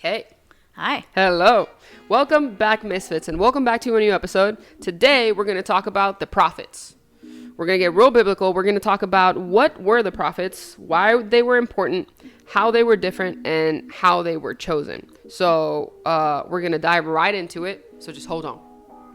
Hey. Hi. Hello. Welcome back, Misfits, and welcome back to a new episode. Today, we're going to talk about the prophets. We're going to get real biblical. We're going to talk about what were the prophets, why they were important, how they were different, and how they were chosen. So we're going to dive right into it. So just hold on.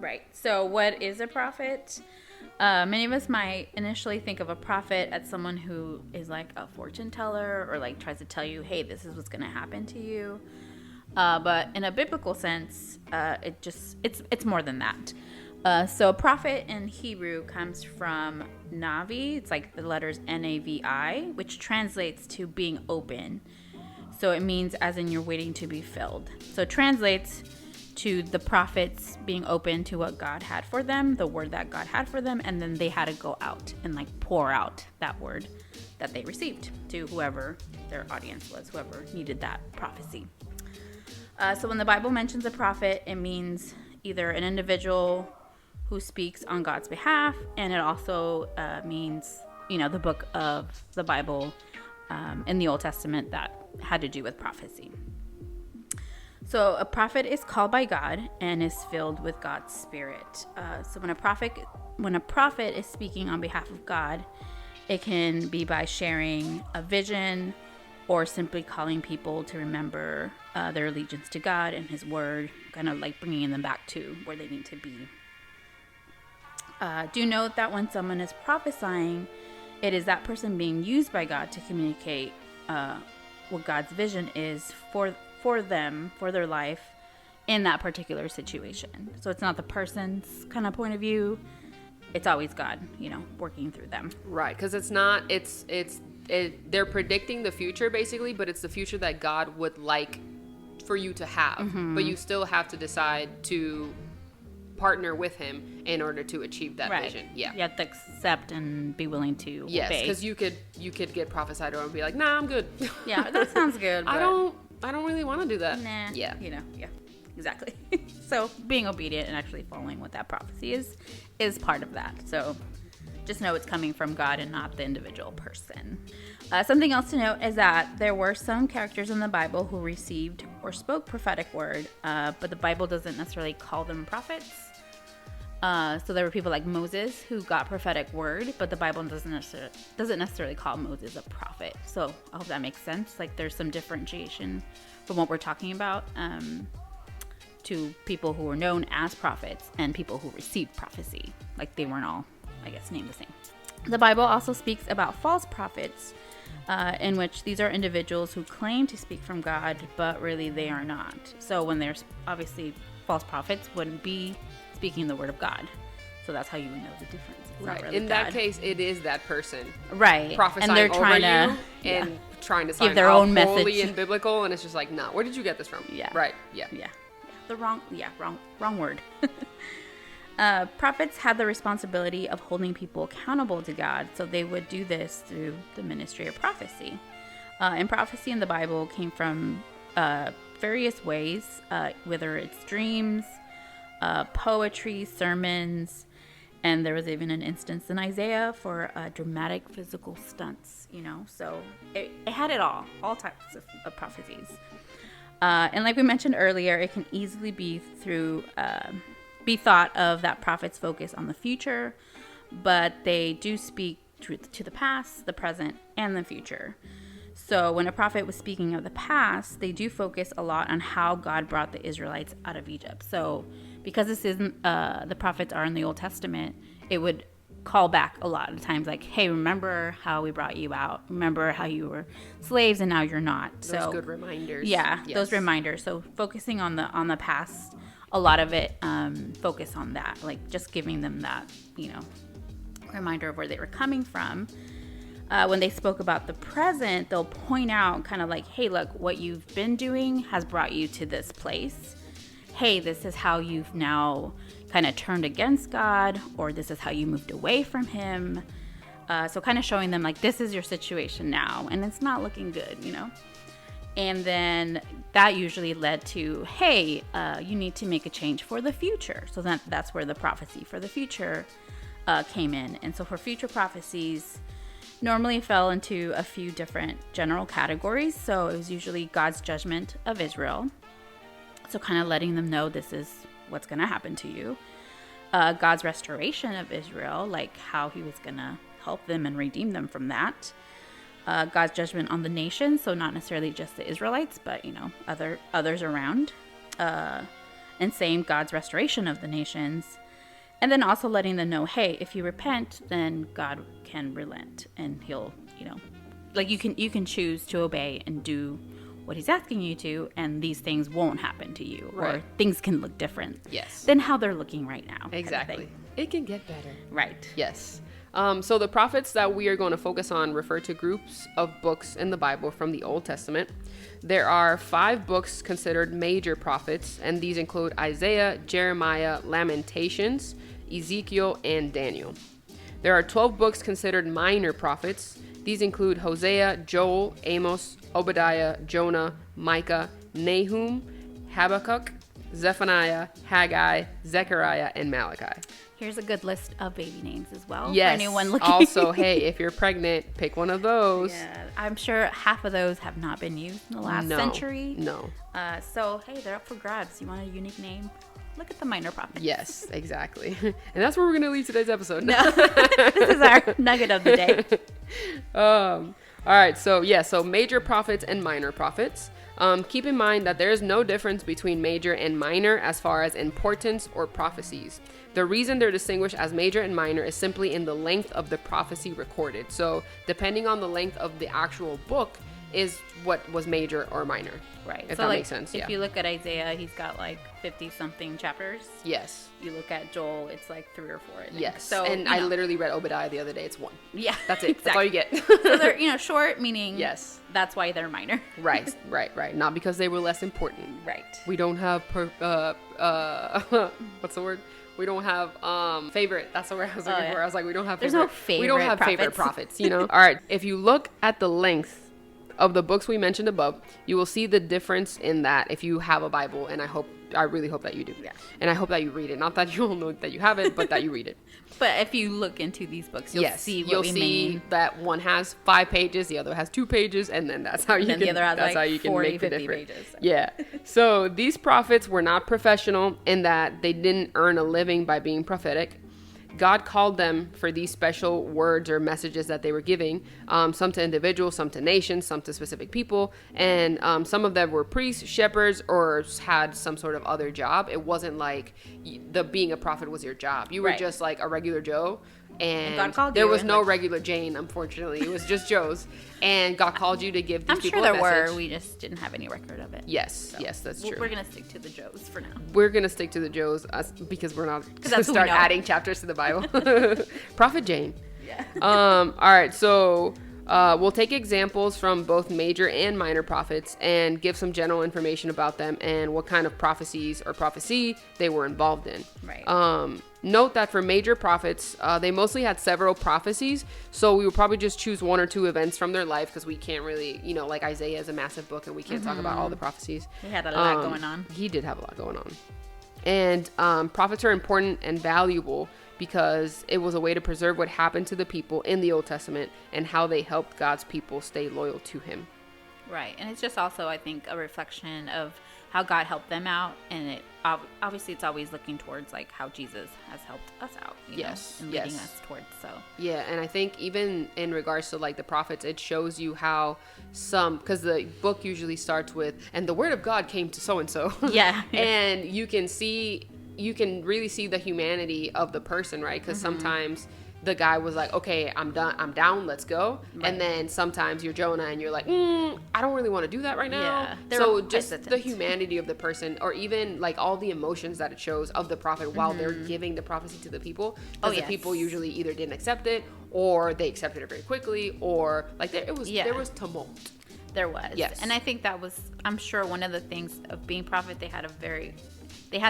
Right. So what is a prophet? Many of us might initially think of a prophet as someone who is like a fortune teller or like tries to tell you, hey, this is what's going to happen to you. But in a biblical sense, it's more than that. So prophet in Hebrew comes from Navi. It's like the letters Navi, which translates to being open. So it means as in you're waiting to be filled. So it translates to the prophets being open to what God had for them, the word that God had for them, and then they had to go out and like pour out that word that they received to whoever their audience was, whoever needed that prophecy. So when the Bible mentions a prophet, it means either an individual who speaks on God's behalf, and it also means, the book of the Bible in the Old Testament that had to do with prophecy. So a prophet is called by God and is filled with God's Spirit. So when a prophet is speaking on behalf of God, it can be by sharing a vision or simply calling people to remember their allegiance to God and His Word, kind of like bringing them back to where they need to be. Do note that when someone is prophesying, it is that person being used by God to communicate what God's vision is for them, for their life in that particular situation. So it's not the person's kind of point of view. It's always God, working through them. Right, because they're predicting the future basically, but it's the future that God would like for you to have. Mm-hmm. But you still have to decide to partner with Him in order to achieve that vision. Yeah, you have to accept and be willing to obey. Yes, because you could get prophesied over and be like, nah, I'm good. Yeah, that sounds good. But I don't really want to do that. Nah. Yeah. Yeah. Exactly. So being obedient and actually following what that prophecy is part of that. So just know it's coming from God and not the individual person. Something else to note is that there were some characters in the Bible who received or spoke prophetic word, but the Bible doesn't necessarily call them prophets. So there were people like Moses who got prophetic word, but the Bible doesn't necessarily call Moses a prophet. So I hope that makes sense. Like there's some differentiation from what we're talking about to people who were known as prophets and people who received prophecy. Like they weren't all, I guess, named the same. The Bible also speaks about false prophets, in which these are individuals who claim to speak from God, but really they are not. So when there's obviously false prophets wouldn't be speaking the word of God. So that's how you would know the difference. It's right. Really in that case, it is that person. Right. Prophesying and they're over trying you and trying to give their own message. Holy and biblical, and it's just like, nah, where did you get this from? Yeah. Right. Yeah. Yeah. Wrong word. Prophets had the responsibility of holding people accountable to God, so they would do this through the ministry of prophecy. And prophecy in the Bible came from various ways, whether it's dreams, poetry, sermons, and there was even an instance in Isaiah for dramatic physical stunts, so it had it all types of prophecies. And like we mentioned earlier, it can easily be thought of that prophets focus on the future, but they do speak to the past, the present, and the future. So when a prophet was speaking of the past, they do focus a lot on how God brought the Israelites out of Egypt. So because this isn't, the prophets are in the Old Testament, it would call back a lot of times like, hey, remember how we brought you out? Remember how you were slaves and now you're not? Those good reminders. Yeah, yes. Those reminders. So focusing on the past, a lot of it focus on that, like just giving them that, reminder of where they were coming from. When they spoke about the present, they'll point out kind of like, hey, look, what you've been doing has brought you to this place. Hey, this is how you've now kind of turned against God, or this is how you moved away from Him. So kind of showing them like, this is your situation now, and it's not looking good, And then that usually led to, hey, you need to make a change for the future. So that's where the prophecy for the future came in. And so for future prophecies, normally fell into a few different general categories. So it was usually God's judgment of Israel. So kind of letting them know this is what's going to happen to you. God's restoration of Israel, like how he was going to help them and redeem them from that. God's judgment on the nation, so not necessarily just the Israelites, but, you know, others around. And same, God's restoration of the nations. And then also letting them know, hey, if you repent, then God can relent, and he'll, you know, like you can choose to obey and do what he's asking you to, and these things won't happen to you, right. or things can look different Yes. than how they're looking right now. Exactly. Kind of thing. It can get better. Right. Yes. So the prophets that we are going to focus on refer to groups of books in the Bible from the Old Testament. There are 5 books considered major prophets, and these include Isaiah, Jeremiah, Lamentations, Ezekiel, and Daniel. There are 12 books considered minor prophets. These include Hosea, Joel, Amos, Obadiah, Jonah, Micah, Nahum, Habakkuk, Zephaniah, Haggai, Zechariah, and Malachi. Here's a good list of baby names as well. Yes. For anyone looking. Also, hey, if you're pregnant, pick one of those. Yeah, I'm sure half of those have not been used in the last century. No. So, hey, they're up for grabs. You want a unique name? Look at the minor prophets. Yes, exactly. And that's where we're going to leave today's episode. No. This is our nugget of the day. All right. So major prophets and minor prophets. Keep in mind that there is no difference between major and minor as far as importance or prophecies. The reason they're distinguished as major and minor is simply in the length of the prophecy recorded. So depending on the length of the actual book is what was major or minor. Right. If so that like, makes sense. If you look at Isaiah, he's got like 50-something chapters. Yes. You look at Joel, it's like 3 or 4, I think. Yes. So, and I literally read Obadiah the other day. It's 1. Yeah. That's it. Exactly. That's all you get. So they're, short, meaning yes. That's why they're minor. Right. Not because they were less important. Right. We don't have what's the word? We don't have favorite. That's the word I was looking for. I was like, we don't have favorite. There's no favorite. We don't have favorite prophets, you know? All right. If you look at the length of the books we mentioned above, you will see the difference in that if you have a Bible, and I really hope that you do. Yeah. And I hope that you read it. Not that you all know that you have it, but that you read it. But if you look into these books, you'll see what we mean. That one has 5 pages, the other has 2 pages, and then that's how you can. The other has that's how you like can 40, make the 50 difference. pages. Yeah. So these prophets were not professional in that they didn't earn a living by being prophetic. God called them for these special words or messages that they were giving, some to individuals, some to nations, some to specific people, and some of them were priests, shepherds, or had some sort of other job. It wasn't like being a prophet was your job. You were Right. just like a regular Joe. And God called there you was and, no like- regular Jane, unfortunately. It was just Joe's. And God called you to give these I'm people sure a there message. were. We just didn't have any record of it. Yes, that's true. We're going to stick to the Joes for now. We're going to stick to the Joes because we're not going to that's who we start know. adding chapters to the Bible. Prophet Jane. Yeah. All right, so we'll take examples from both major and minor prophets and give some general information about them and what kind of prophecies or prophecy they were involved in. Right. Note that for major prophets, they mostly had several prophecies, so we would probably just choose 1 or 2 events from their life because we can't really, like Isaiah is a massive book and we can't talk about all the prophecies. He had a lot going on. He did have a lot going on. And prophets are important and valuable because it was a way to preserve what happened to the people in the Old Testament and how they helped God's people stay loyal to him. Right. And it's just also, I think, a reflection of how God helped them out. And it obviously it's always looking towards like how Jesus has helped us out. Yes. And leading us towards. So yeah. And I think even in regards to like the prophets, it shows you how because the book usually starts with, and the word of God came to so-and-so. Yeah. And you can really see the humanity of the person, right? Because sometimes the guy was like, okay, I'm down, let's go. Right. And then sometimes you're Jonah and you're like, I don't really want to do that right now. Yeah. So just hesitant. the humanity of the person, or even like all the emotions that it shows of the prophet while they're giving the prophecy to the people. Because the people usually either didn't accept it or they accepted it very quickly, or like there was tumult. There was. Yes. And I think that was, I'm sure, one of the things of being prophet, they had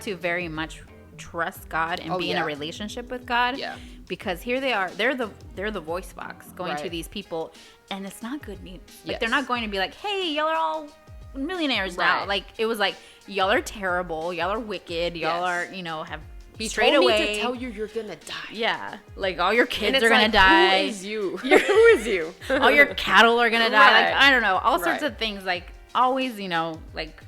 to very much trust God and be in a relationship with God. Yeah. Because here they are, they're the voice box going to these people, and it's not good news. Like they're not going to be like, hey, y'all are all millionaires now. Like it was like, y'all are terrible, y'all are wicked, y'all are, have He straight told away. me to tell you you're gonna die. Yeah, like all your kids And are gonna like, die. Who is you? Who is you? All your cattle are gonna die. Like, Right. I don't know, all sorts Right. of things. Like always, you know, like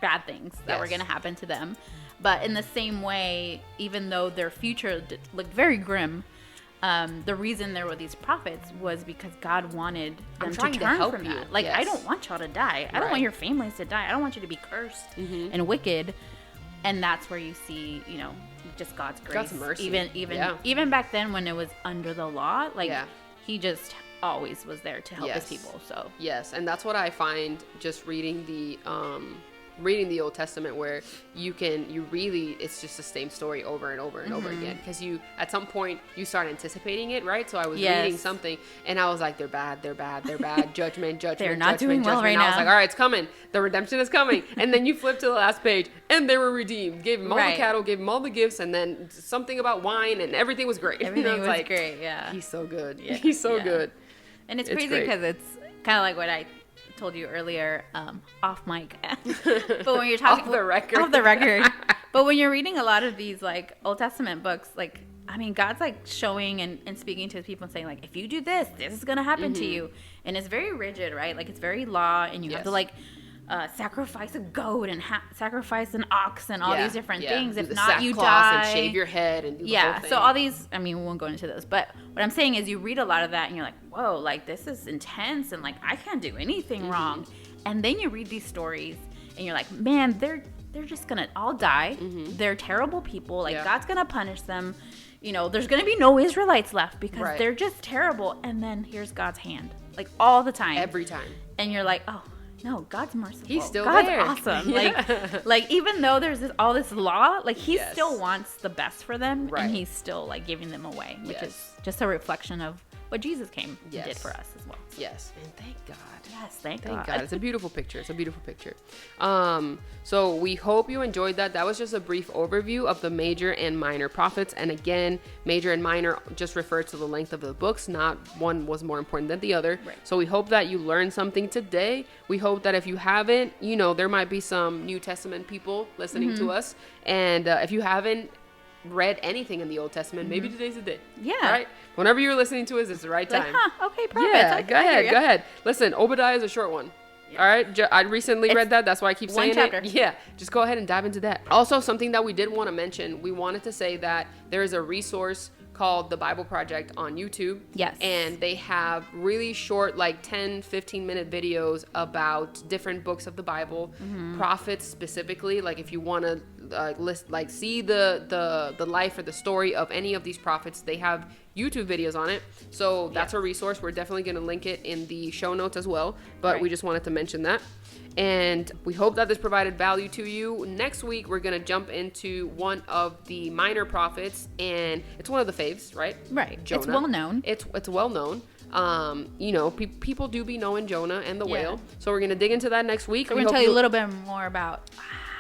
bad things that were Yes. gonna happen to them. But in the same way, even though their future looked very grim, the reason there were these prophets was because God wanted them to trying to turn help from you. that. Like, Yes. I don't want y'all to die. I don't Right. want your families to die. I don't want you to be cursed and wicked. And that's where you see, you know, just God's grace. God's mercy. Even back then when it was under the law, like Yeah. he just always was there to help Yes. his people. So Yes, and that's what I find just reading the Old Testament, where it's just the same story over and over and over again, because you at some point you start anticipating it, right? So I was reading something and I was like, they're bad, judgment, They're not doing well right and I was now. like, all right, it's coming, the redemption is coming. And then you flip to the last page and they were redeemed, gave them all the Right. cattle, gave them all the gifts, and then something about wine, and everything was great. everything was like, great. Yeah. he's so good. Yeah. He's so Yeah. good. And it's It's crazy great. because it's kind of like what I told you earlier, off mic. But when you're talking Off the record. off the record. But when you're reading a lot of these like Old Testament books, like I mean, God's like showing and speaking to his people and saying like, if you do this, this is gonna happen to you, and it's very rigid, right? Like it's very law, and you have to Yes. like sacrifice a goat and sacrifice an ox and all these different things. Do If the not, you sackcloth die. and shave your head and do the Yeah, whole thing. so all these, I mean, we won't go into those, but what I'm saying is you read a lot of that and you're like, whoa, like this is intense, and like I can't do anything wrong. And then you read these stories and you're like, man, they're just gonna all die. They're terrible people. Like Yeah. God's gonna punish them. You know, there's gonna be no Israelites left because Right. they're just terrible. And then here's God's hand, like all the time. Every time. And you're like, oh no, God's merciful. He's still God's there. awesome. Yeah. Like even though there's all this law, like he Yes. still wants the best for them, Right. and he's still like giving them away, which Yes. is just a reflection of what Jesus came and did Yes. for us as well. Yes. And thank God. Yes, thank Thank God. God. It's a beautiful picture. It's a beautiful picture. So we hope you enjoyed that. That was just a brief overview of the major and minor prophets. And again, major and minor just refer to the length of the books, not one was more important than the other. Right. So we hope that you learned something today. We hope that if you haven't, you know, there might be some New Testament people listening to us. And if you haven't read anything in the Old Testament, maybe today's the day. Yeah. Right? Whenever you're listening to us, it's the right Like, time. okay, prophets. Yeah, I go hear ahead, ya. go ahead. Listen, Obadiah is a short one. All right, I recently read that. That's why I keep one saying chapter. it. Yeah, just go ahead and dive into that. Also, something that we did want to mention, we wanted to say that there is a resource called the Bible Project on YouTube. Yes. And they have really short, like 10, 15-minute videos about different books of the Bible, prophets specifically. Like if you want to see the life or the story of any of these prophets, they have YouTube videos on it. So that's a resource. We're definitely going to link it in the show notes as well. But we just wanted to mention that. And we hope that this provided value to you. Next week, we're going to jump into one of the minor prophets, and it's one of the faves, right? Right. Jonah. It's well known. It's well known. You know, people do be knowing Jonah and the Yeah. whale. So we're going to dig into that next week. So we're going to tell you a little bit more about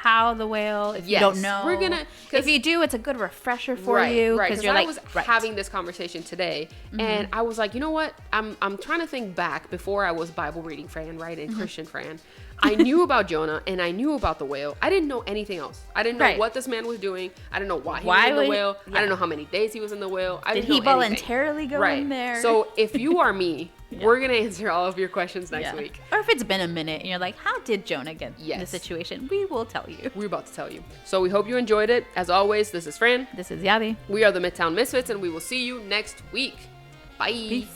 how the whale, if you don't know. We're gonna, if you do, it's a good refresher for you. Right, Because you're I like, was having this conversation today, and I was like, you know what? I'm trying to think back before I was Bible reading Fran, right, and Christian Fran. I knew about Jonah and I knew about the whale. I didn't know anything else. I didn't know what this man was doing. I didn't know why he was in the whale. I didn't know how many days he was in the whale. I Did didn't he know anything. voluntarily go in there? So if you are me, we're going to answer all of your questions next week. Or if it's been a minute and you're like, how did Jonah get in this situation? We will tell you. We're about to tell you. So we hope you enjoyed it. As always, this is Fran. This is Yadi. We are the Midtown Misfits, and we will see you next week. Bye. Peace.